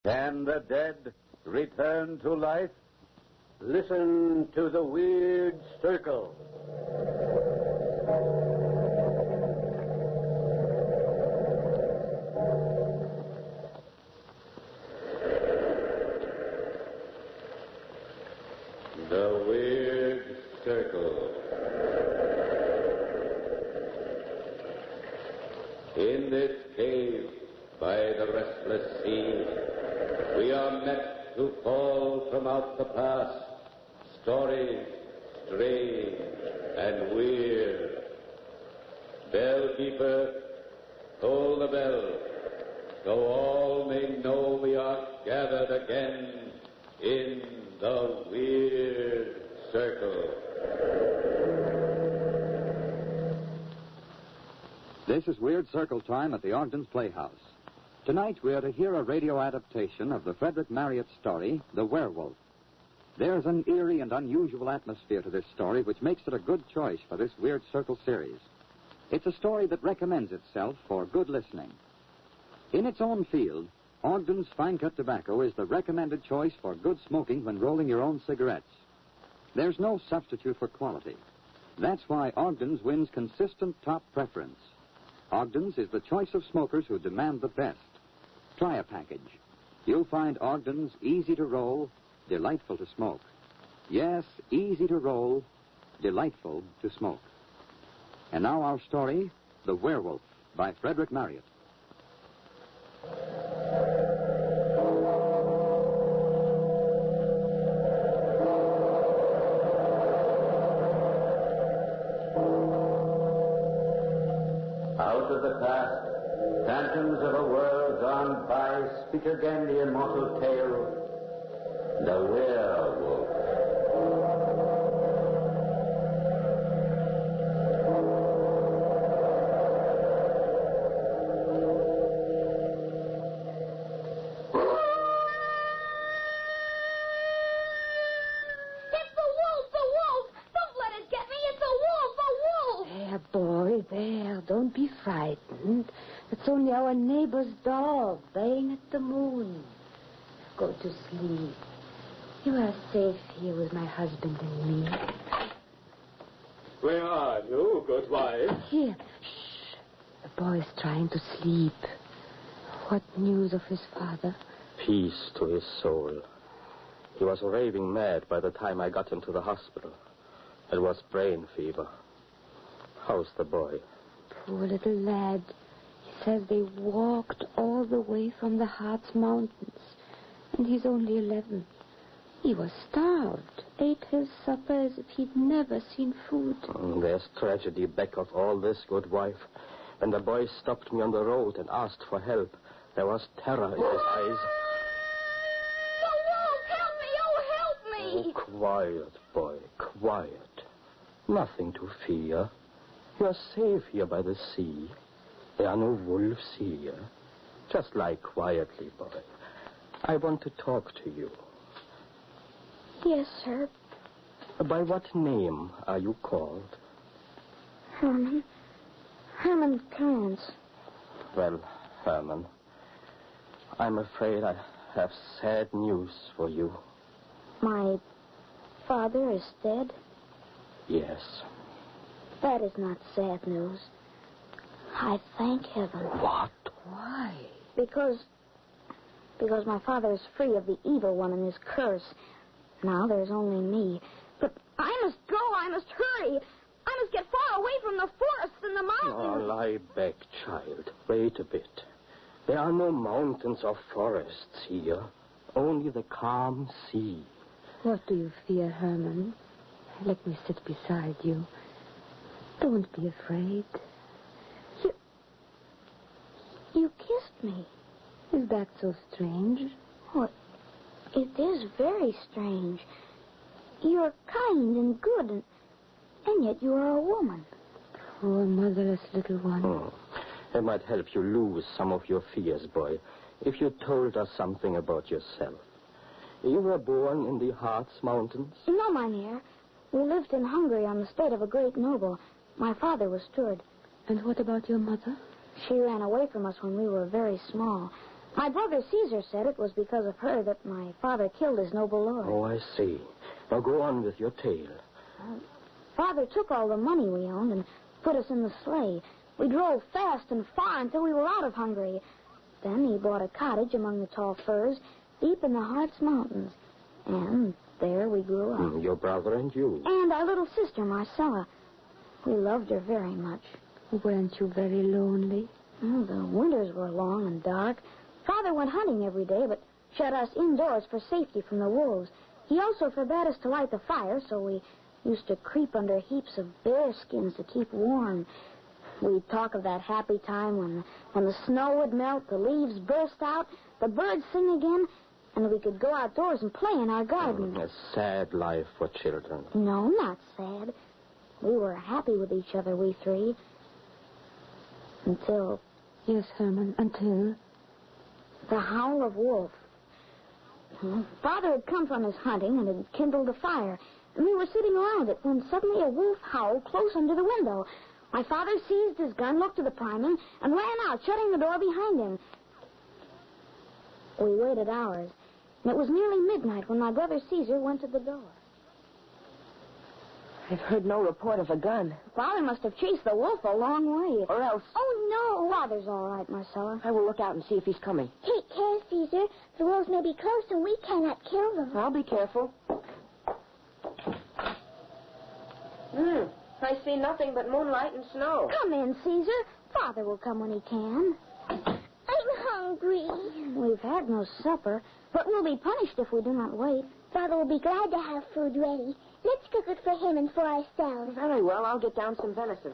Can the dead return to life? Listen to the Weird Circle. The Weird Circle. In this cave by the restless sea, we are met to call from out the past stories strange and weird. Bellkeeper, toll the bell, so all may know we are gathered again in the Weird Circle. This is Weird Circle time at the Ogden's Playhouse. Tonight we are to hear a radio adaptation of the Frederick Marriott story, The Werewolf. There's an eerie and unusual atmosphere to this story which makes it a good choice for this Weird Circle series. It's a story that recommends itself for good listening. In its own field, Ogden's Fine Cut Tobacco is the recommended choice for good smoking when rolling your own cigarettes. There's no substitute for quality. That's why Ogden's wins consistent top preference. Ogden's is the choice of smokers who demand the best. Try a package. You'll find Ogden's easy to roll, delightful to smoke. Yes, easy to roll, delightful to smoke. And now our story, The Werewolf, by Frederick Marriott. Out of the past, phantoms of a world gone by speak again the immortal tale, the werewolf. Don't be frightened. It's only our neighbor's dog baying at the moon. Go to sleep. You are safe here with my husband and me. Where are you, good wife? Here. Shh. The boy's trying to sleep. What news of his father? Peace to his soul. He was raving mad by the time I got him to the hospital. It was brain fever. How's the boy? Poor little lad. He says they walked all the way from the Harz Mountains. And he's only 11. He was starved. Ate his supper as if he'd never seen food. There's tragedy back of all this, good wife. When the boy stopped me on the road and asked for help, there was terror in his eyes. The wolf! Help me! Oh, help me! Oh, quiet, boy, quiet. Nothing to fear. You're safe here by the sea. There are no wolves here. Just lie quietly, boy. I want to talk to you. Yes, sir. By what name are you called? Herman. Herman Kearns. Well, Herman, I'm afraid I have sad news for you. My father is dead? Yes. That is not sad news. I thank heaven. What? Why? Because my father is free of the evil one and his curse. Now there's only me. But I must go. I must hurry. I must get far away from the forests and the mountains. Oh, lie back, child. Wait a bit. There are no mountains or forests here. Only the calm sea. What do you fear, Herman? Let me sit beside you. Don't be afraid. You kissed me. Is that so strange? What? It is very strange. You're kind and good, and yet you are a woman. Poor motherless little one. It might help you lose some of your fears, boy, if you told us something about yourself. You were born in the Harz Mountains? No, mynheer. We lived in Hungary on the estate of a great noble. My father was steward. And what about your mother? She ran away from us when we were very small. My brother Caesar said it was because of her that my father killed his noble lord. Oh, I see. Now go on with your tale. Father took all the money we owned and put us in the sleigh. We drove fast and far until we were out of Hungary. Then he bought a cottage among the tall firs deep in the Harz Mountains. And there we grew up. Your brother and you. And our little sister, Marcella. We loved her very much. Weren't you very lonely? The winters were long and dark. Father went hunting every day, but shut us indoors for safety from the wolves. He also forbade us to light the fire, so we used to creep under heaps of bear skins to keep warm. We'd talk of that happy time when the snow would melt, the leaves burst out, the birds sing again, and we could go outdoors and play in our garden. A sad life for children. No, not sad. We were happy with each other, we three. Until... Yes, Herman, until... the howl of wolf. Father had come from his hunting and had kindled a fire, and we were sitting around it when suddenly a wolf howled close under the window. My father seized his gun, looked to the priming, and ran out, shutting the door behind him. We waited hours, and it was nearly midnight when my brother Caesar went to the door. I've heard no report of a gun. Father must have chased the wolf a long way. Or else... Oh, no. Father's all right, Marcella. I will look out and see if he's coming. Take care, Caesar. The wolves may be close, and we cannot kill them. I'll be careful. I see nothing but moonlight and snow. Come in, Caesar. Father will come when he can. I'm hungry. We've had no supper, but we'll be punished if we do not wait. Father will be glad to have food ready. Let's cook it for him and for ourselves. Very well, I'll get down some venison.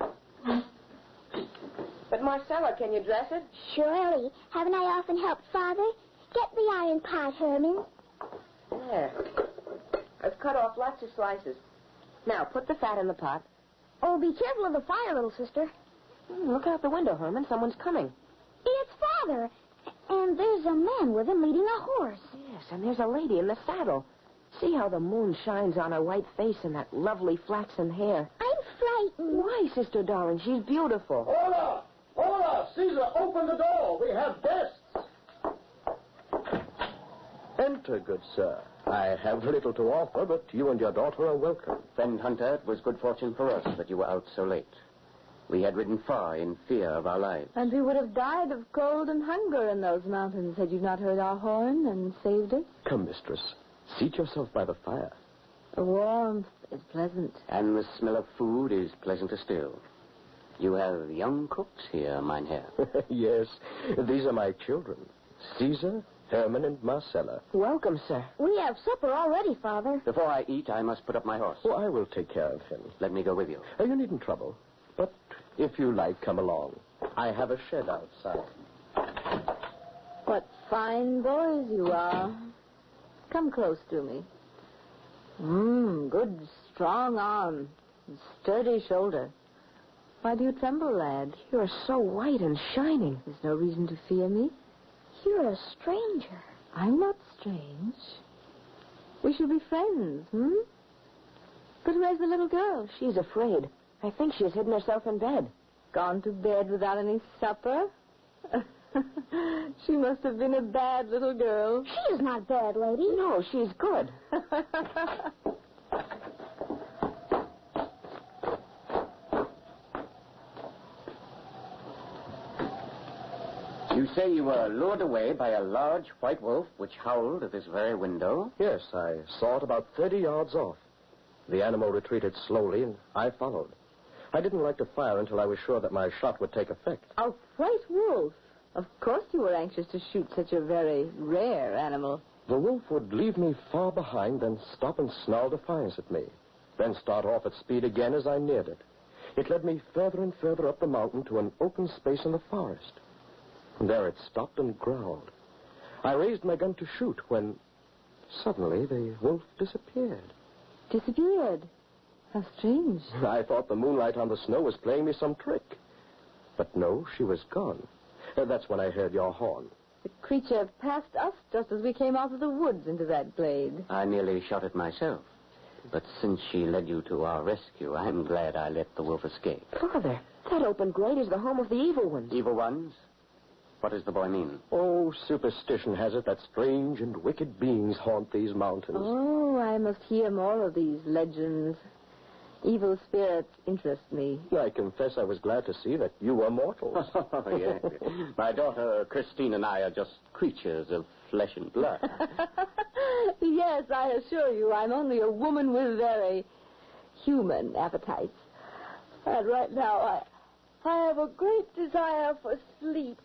But, Marcella, can you dress it? Surely. Haven't I often helped Father? Get the iron pot, Herman. There. I've cut off lots of slices. Now, put the fat in the pot. Oh, be careful of the fire, little sister. Look out the window, Herman. Someone's coming. It's Father. And there's a man with him leading a horse. Yes, and there's a lady in the saddle. See how the moon shines on her white face and that lovely flaxen hair. I'm frightened. Why, sister darling? She's beautiful. Hola! Hola! Caesar, open the door. We have guests. Enter, good sir. I have little to offer, but you and your daughter are welcome. Friend Hunter, it was good fortune for us that you were out so late. We had ridden far in fear of our lives. And we would have died of cold and hunger in those mountains had you not heard our horn and saved us. Come, mistress. Seat yourself by the fire. The warmth is pleasant. And the smell of food is pleasanter still. You have young cooks here, mein Herr. Yes, these are my children. Caesar, Herman, and Marcella. Welcome, sir. We have supper already, Father. Before I eat, I must put up my horse. Oh, I will take care of him. Let me go with you. You needn't trouble. But if you like, come along. I have a shed outside. What fine boys you are. Come close to me. Good, strong arm. Sturdy shoulder. Why do you tremble, lad? You're so white and shining. There's no reason to fear me. You're a stranger. I'm not strange. We shall be friends, But where's the little girl? She's afraid. I think she has hidden herself in bed. Gone to bed without any supper? She must have been a bad little girl. She is not bad, lady. No, she's good. You say you were lured away by a large white wolf which howled at this very window? Yes, I saw it about 30 yards off. The animal retreated slowly, and I followed. I didn't like to fire until I was sure that my shot would take effect. A white wolf? Of course you were anxious to shoot such a very rare animal. The wolf would leave me far behind, then stop and snarl defiance at me, then start off at speed again as I neared it. It led me further and further up the mountain to an open space in the forest. And there it stopped and growled. I raised my gun to shoot when suddenly the wolf disappeared. Disappeared? How strange. I thought the moonlight on the snow was playing me some trick. But no, she was gone. That's when I heard your horn. The creature passed us just as we came out of the woods into that glade. I nearly shot it myself. But since she led you to our rescue, I'm glad I let the wolf escape. Father, that open glade is the home of the evil ones. Evil ones? What does the boy mean? Oh, superstition has it that strange and wicked beings haunt these mountains. Oh, I must hear more of these legends. Evil spirits interest me. I confess I was glad to see that you were mortals. Oh, yes. My daughter Christine and I are just creatures of flesh and blood. Yes, I assure you, I'm only a woman with very human appetites. And right now, I have a great desire for sleep.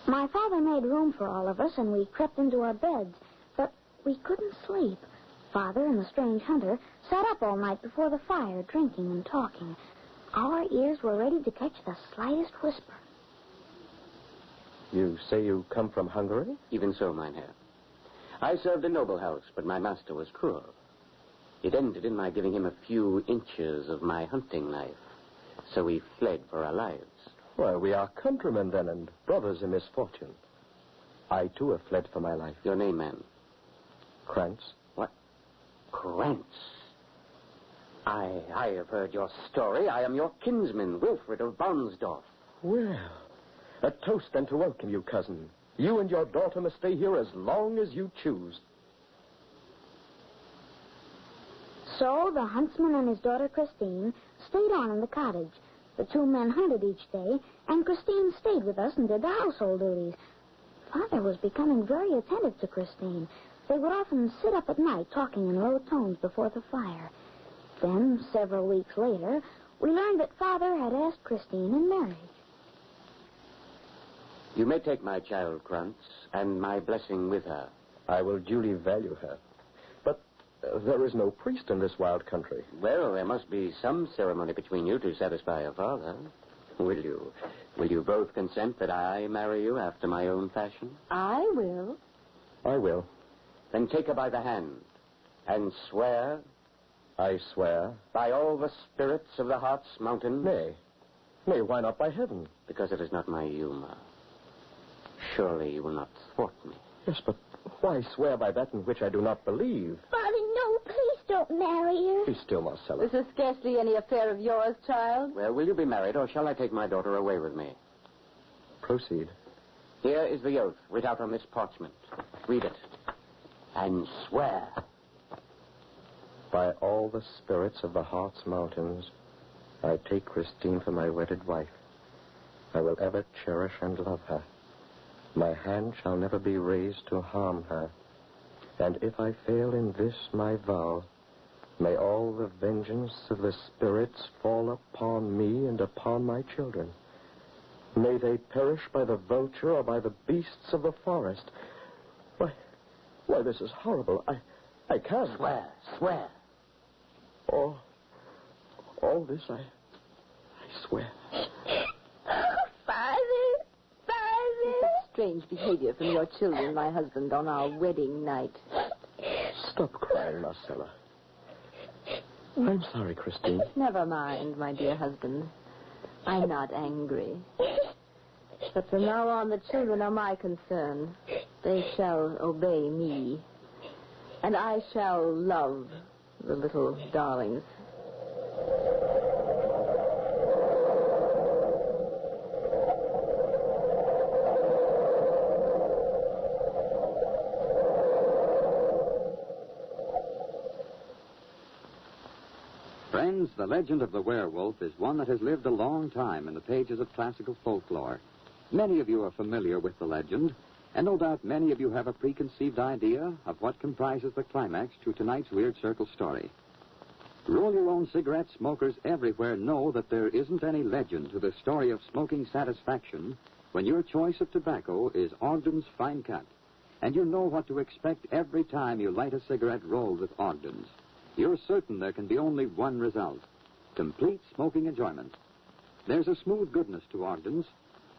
My father made room for all of us, and we crept into our beds. But we couldn't sleep. Father and the strange hunter sat up all night before the fire, drinking and talking. Our ears were ready to catch the slightest whisper. You say you come from Hungary? Even so, mynheer. I served a noble house, but my master was cruel. It ended in my giving him a few inches of my hunting knife. So we fled for our lives. Well, we are countrymen then, and brothers in misfortune. I, too, have fled for my life. Your name, man? Krantz. What? Krantz? I have heard your story. I am your kinsman, Wilfred of Bonsdorf. Well, a toast then to welcome you, cousin. You and your daughter must stay here as long as you choose. So the huntsman and his daughter Christine stayed on in the cottage. The two men hunted each day, and Christine stayed with us and did the household duties. Father was becoming very attentive to Christine. They would often sit up at night talking in low tones before the fire. Then, several weeks later, we learned that Father had asked Christine in marriage. You may take my child, Krantz, and my blessing with her. I will duly value her. But there is no priest in this wild country. Well, there must be some ceremony between you to satisfy your father. Will you both consent that I marry you after my own fashion? I will. I will. Then take her by the hand and swear. I swear. By all the spirits of the Hartz Mountain. Nay, why not by heaven? Because it is not my humor. Surely you will not thwart me. Yes, but why swear by that in which I do not believe? Father, no, please don't marry her. Be still, Marcella. This is scarcely any affair of yours, child. Well, will you be married, or shall I take my daughter away with me? Proceed. Here is the oath, writ out on this parchment. Read it. And swear. By all the spirits of the Hartz Mountains, I take Christine for my wedded wife. I will ever cherish and love her. My hand shall never be raised to harm her. And if I fail in this my vow, may all the vengeance of the spirits fall upon me and upon my children. May they perish by the vulture or by the beasts of the forest. Why, this is horrible. I can't. Swear. All this I swear. Father. Strange behavior from your children, my husband, on our wedding night. Stop crying, Marcella. I'm sorry, Christine. Never mind, my dear husband. I'm not angry. But from now on, the children are my concern. They shall obey me. And I shall love the little darlings. Friends, the legend of the werewolf is one that has lived a long time in the pages of classical folklore. Many of you are familiar with the legend, and no doubt many of you have a preconceived idea of what comprises the climax to tonight's Weird Circle story. Roll-your-own cigarette smokers everywhere know that there isn't any legend to the story of smoking satisfaction when your choice of tobacco is Ogden's Fine Cut, and you know what to expect every time you light a cigarette rolled with Ogden's. You're certain there can be only one result: complete smoking enjoyment. There's a smooth goodness to Ogden's,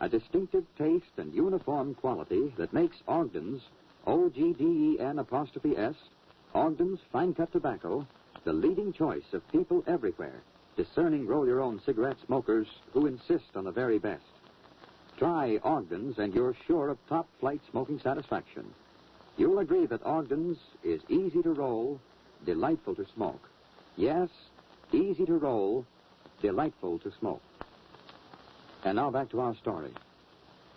a distinctive taste and uniform quality that makes Ogden's, O-G-D-E-N''S, Ogden's Fine Cut Tobacco, the leading choice of people everywhere, discerning roll-your-own cigarette smokers who insist on the very best. Try Ogden's and you're sure of top-flight smoking satisfaction. You'll agree that Ogden's is easy to roll, delightful to smoke. Yes, easy to roll, delightful to smoke. And now back to our story.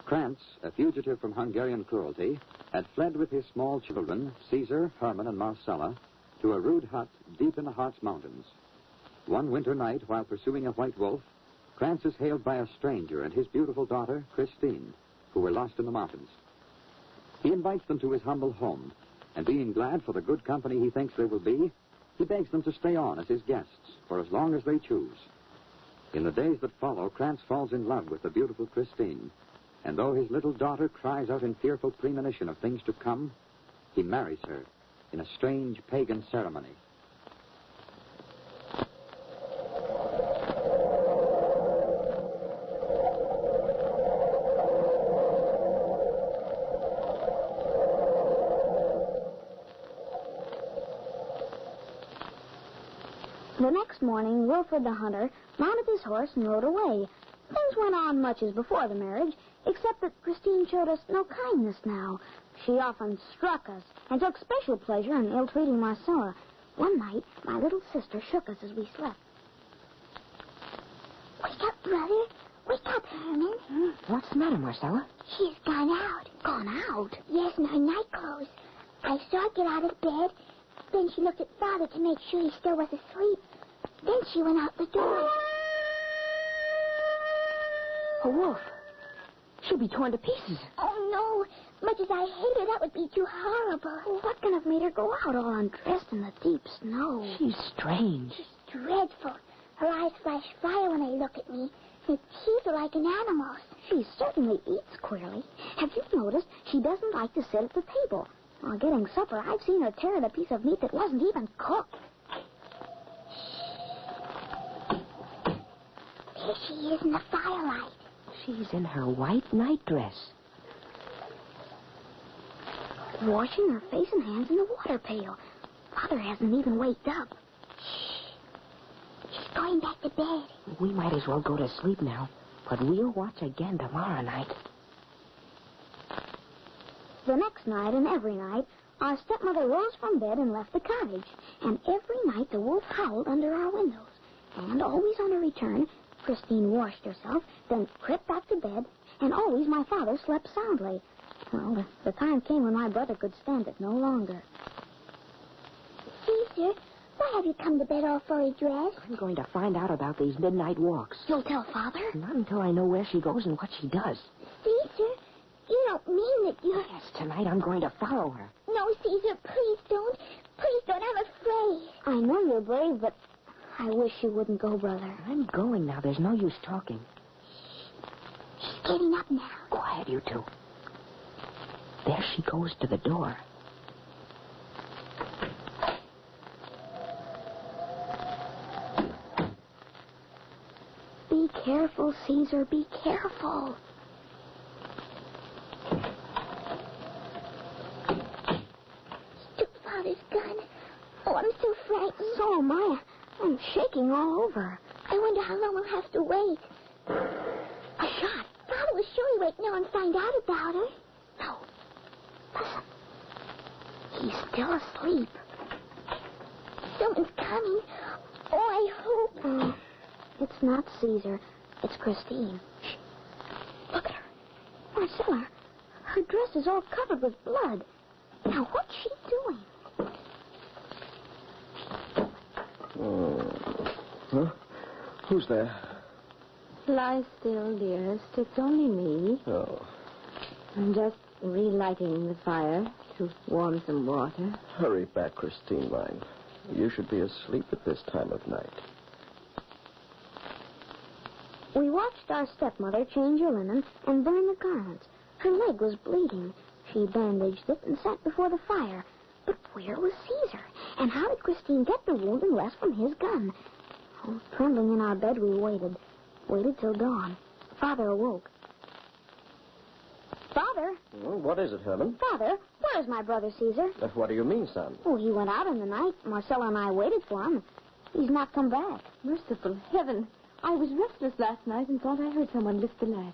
Krantz, a fugitive from Hungarian cruelty, had fled with his small children, Caesar, Herman, and Marcella, to a rude hut deep in the Harz Mountains. One winter night, while pursuing a white wolf, Krantz is hailed by a stranger and his beautiful daughter, Christine, who were lost in the mountains. He invites them to his humble home, and being glad for the good company he thinks they will be, he begs them to stay on as his guests for as long as they choose. In the days that follow, Krantz falls in love with the beautiful Christine, and though his little daughter cries out in fearful premonition of things to come, he marries her in a strange pagan ceremony. The next morning, Wilfred the hunter mounted his horse and rode away. Things went on much as before the marriage, except that Christine showed us no kindness now. She often struck us and took special pleasure in ill-treating Marcella. One night, my little sister shook us as we slept. Wake up, brother. Wake up, Herman. What's the matter, Marcella? She's gone out. Gone out? Yes, in her night clothes. I saw her get out of bed. Then she looked at Father to make sure he still was asleep. Then she went out the door. A wolf. She'll be torn to pieces. Oh, no. Much as I hate her, that would be too horrible. Well, what can have made her go out all undressed in the deep snow? She's strange. She's dreadful. Her eyes flash fire when they look at me. Her teeth are like an animal's. She certainly eats queerly. Have you noticed she doesn't like to sit at the table? While getting supper, I've seen her tear at a piece of meat that wasn't even cooked. There she is in the firelight. She's in her white nightdress. Washing her face and hands in the water pail. Father hasn't even waked up. She's going back to bed. We might as well go to sleep now, but we'll watch again tomorrow night. The next night and every night, our stepmother rose from bed and left the cottage. And every night the wolf howled under our windows. And always on her return, Christine washed herself, then crept back to bed, and always my father slept soundly. Well, the time came when my brother could stand it no longer. Caesar, why have you come to bed all fully dressed? I'm going to find out about these midnight walks. You'll tell Father? Not until I know where she goes and what she does. Caesar, you don't mean that you... Yes, tonight I'm going to follow her. No, Caesar, please don't. Please don't. I'm afraid. I know you're brave, but I wish you wouldn't go, brother. I'm going now. There's no use talking. She's getting up now. Quiet, you two. There she goes to the door. Be careful, Caesar. Be careful. Took Father's gun. Oh, I'm so frightened. So am I. I'm shaking all over. I wonder how long we'll have to wait. A shot. Father was sure he'd wait now and find out about her. No. Listen. He's still asleep. Someone's coming. Oh, I hope. It's not Caesar. It's Christine. Shh. Look at her. Marcella, her dress is all covered with blood. Now, what's she doing? Huh? Who's there? Lie still, dearest. It's only me. Oh. I'm just relighting the fire to warm some water. Hurry back, Christine mine. You should be asleep at this time of night. We watched our stepmother change her linen and burn the garments. Her leg was bleeding. She bandaged it and sat before the fire. But where was Caesar? And how did Christine get the wound unless from his gun? Oh, trembling in our bed, we waited. Waited till dawn. Father awoke. Father? What is it, Herman? Father, where's my brother Caesar? What do you mean, son? Oh, he went out in the night. Marcella and I waited for him. He's not come back. Merciful heaven. I was restless last night and thought I heard someone lift the latch.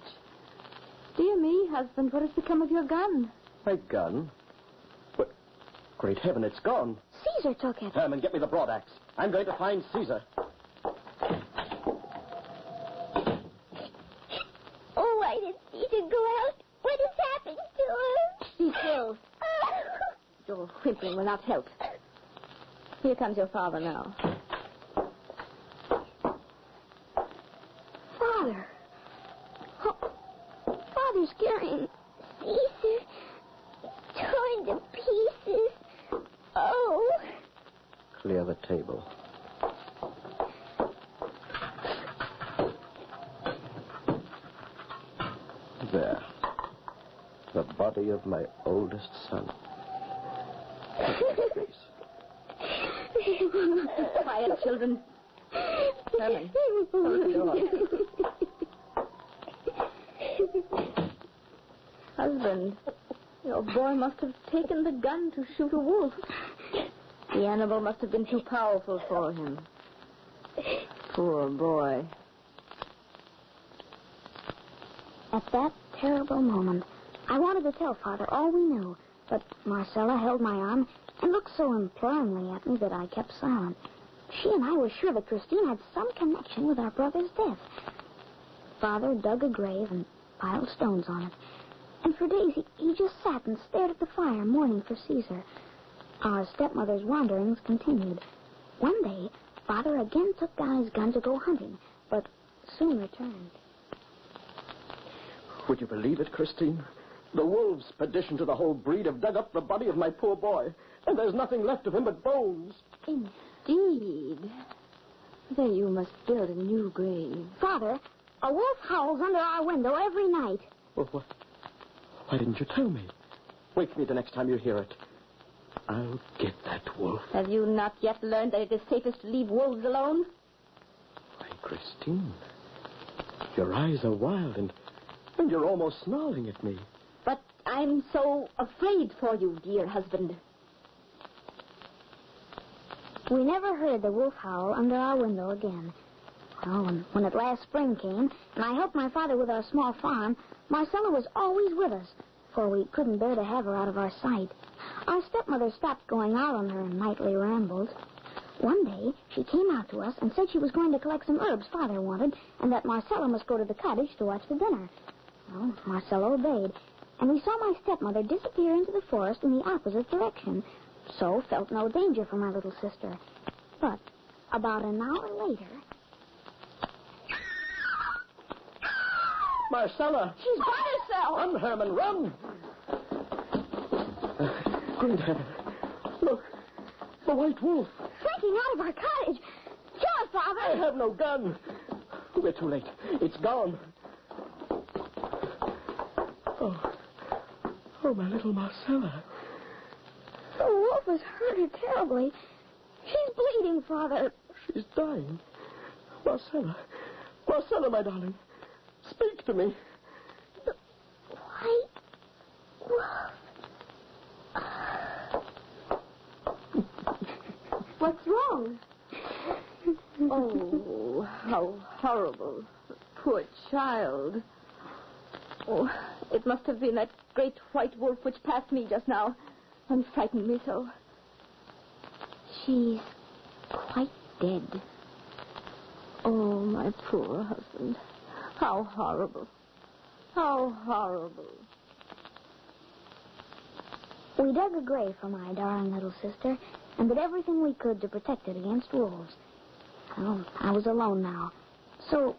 Dear me, husband, what has become of your gun? My gun? But, great heaven, it's gone. Caesar took it. Herman, get me the broadaxe. I'm going to find Caesar. will. Your whimpering will not help. Here comes your father now. Father. Oh, Father's carrying Caesar. Torn to pieces. Oh. Clear the table. There. The body of my oldest son. Quiet, children. Herman, open the door. Husband, your boy must have taken the gun to shoot a wolf. The animal must have been too powerful for him. Poor boy. At that terrible moment, I wanted to tell Father all we knew, but Marcella held my arm and looked so imploringly at me that I kept silent. She and I were sure that Christine had some connection with our brother's death. Father dug a grave and piled stones on it. And for days he just sat and stared at the fire, mourning for Caesar. Our stepmother's wanderings continued. One day, Father again took down his gun to go hunting, but soon returned. Would you believe it, Christine? The wolves, perdition to the whole breed, have dug up the body of my poor boy, and there's nothing left of him but bones. Indeed. Then you must build a new grave. Father, a wolf howls under our window every night. Well, what? Why didn't you tell me? Wake me the next time you hear it. I'll get that wolf. Have you not yet learned that it is safest to leave wolves alone? Why, Christine, your eyes are wild, and you're almost snarling at me. But I'm so afraid for you, dear husband. We never heard the wolf howl under our window again. Well, when at last spring came, and I helped my father with our small farm, Marcella was always with us, for we couldn't bear to have her out of our sight. Our stepmother stopped going out on her nightly rambles. One day, she came out to us and said she was going to collect some herbs Father wanted, and that Marcella must go to the cottage to watch the dinner. Well, Marcella obeyed, and we saw my stepmother disappear into the forest in the opposite direction, so felt no danger for my little sister. But about an hour later... Marcella! She's by herself! Run, Herman, run! Great heaven. Look, the white wolf. Slinking out of our cottage. Kill her, Father! I have no gun. We're too late. It's gone. Oh, my little Marcella. The wolf has hurt her terribly. She's bleeding, Father. She's dying. Marcella. Marcella, my darling. Speak to me. The white wolf. What's wrong? Oh, how horrible. Poor child. Oh, it must have been that great white wolf which passed me just now and frightened me so. She's quite dead. Oh, my poor husband. How horrible. How horrible. We dug a grave for my darling little sister and did everything we could to protect it against wolves. Well, I was alone now. So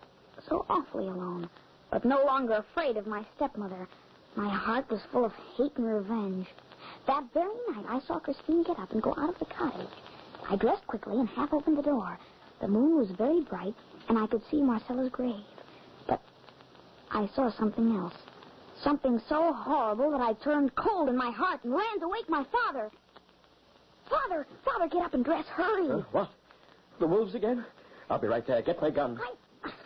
awfully alone. But no longer afraid of my stepmother. My heart was full of hate and revenge. That very night, I saw Christine get up and go out of the cottage. I dressed quickly and half opened the door. The moon was very bright, and I could see Marcella's grave. But I saw something else. Something so horrible that I turned cold in my heart and ran to wake my father. Father, get up and dress. Hurry. What? The wolves again? I'll be right there. Get my gun.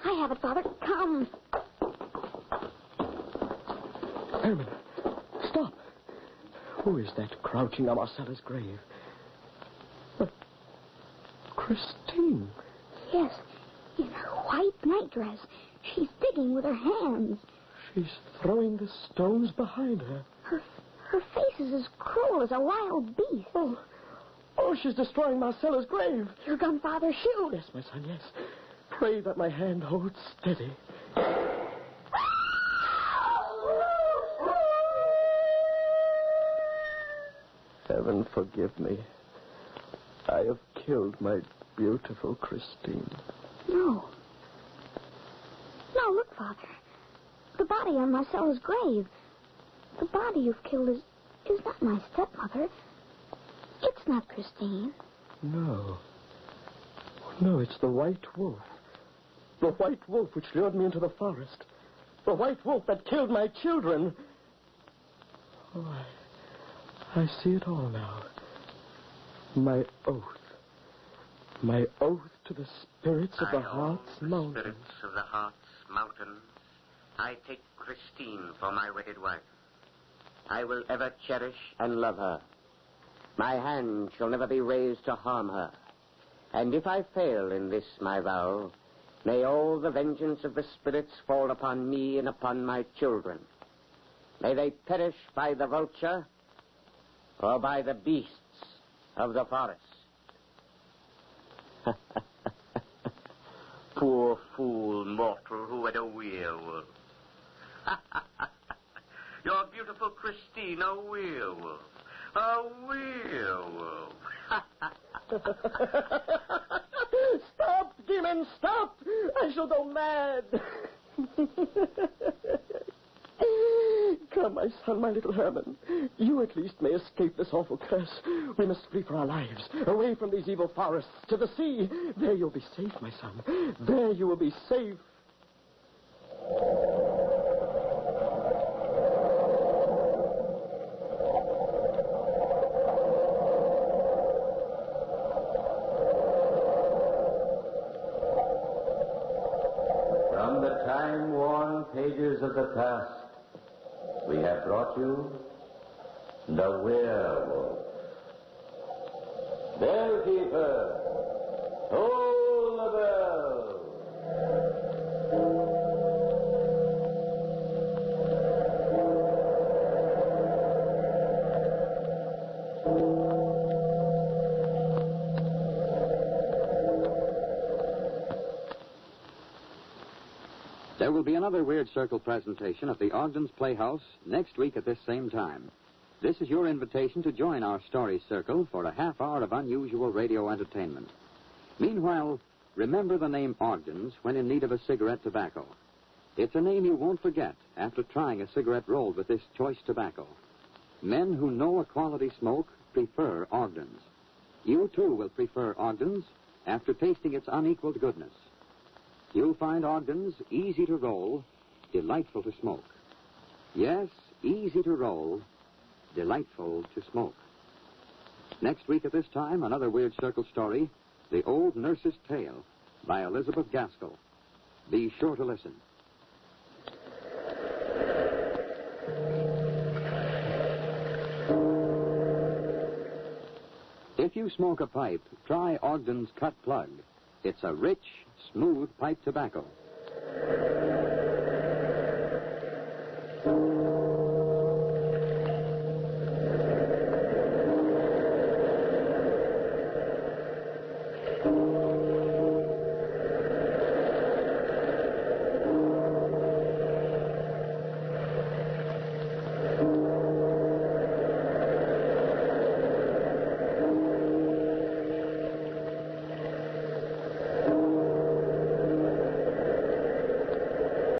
I have it, Father. Come. Herman, stop. Who is that crouching on Marcella's grave? But Christine. Yes, in her white nightdress. She's digging with her hands. She's throwing the stones behind her. Her face is as cruel as a wild beast. Oh, she's destroying Marcella's grave. Your gun, Father, shoot. Yes, my son, yes. Pray that my hand holds steady. Heaven forgive me. I have killed my beautiful Christine. No. No, look, Father. The body on Marcella's grave. The body you've killed is not my stepmother. It's not Christine. No. No, it's the white wolf. The white wolf which lured me into the forest. The white wolf that killed my children. Oh, I see it all now. My oath. My oath to the spirits of the Heart's Mountain. Spirits of the Heart's Mountain. I take Christine for my wedded wife. I will ever cherish and love her. My hand shall never be raised to harm her. And if I fail in this my vow, may all the vengeance of the spirits fall upon me and upon my children. May they perish by the vulture or by the beasts of the forest. Poor fool mortal who had a werewolf. Your beautiful Christine, a werewolf. A werewolf. Stop, demon, stop! I shall go mad. Come, my son, my little Herman. You at least may escape this awful curse. We must flee for our lives, away from these evil forests, to the sea. There you'll be safe, my son. There you will be safe. From the time-worn pages of the past, we have brought you the werewolf. Bellkeeper, toll the bell. There will be another Weird Circle presentation at the Ogden's Playhouse next week at this same time. This is your invitation to join our story circle for a half hour of unusual radio entertainment. Meanwhile, remember the name Ogden's when in need of a cigarette tobacco. It's a name you won't forget after trying a cigarette rolled with this choice tobacco. Men who know a quality smoke prefer Ogden's. You, too, will prefer Ogden's after tasting its unequaled goodness. You'll find Ogden's easy to roll, delightful to smoke. Yes, easy to roll, delightful to smoke. Next week at this time, another Weird Circle story, The Old Nurse's Tale, by Elizabeth Gaskell. Be sure to listen. If you smoke a pipe, try Ogden's Cut Plug. It's a rich, smooth pipe tobacco.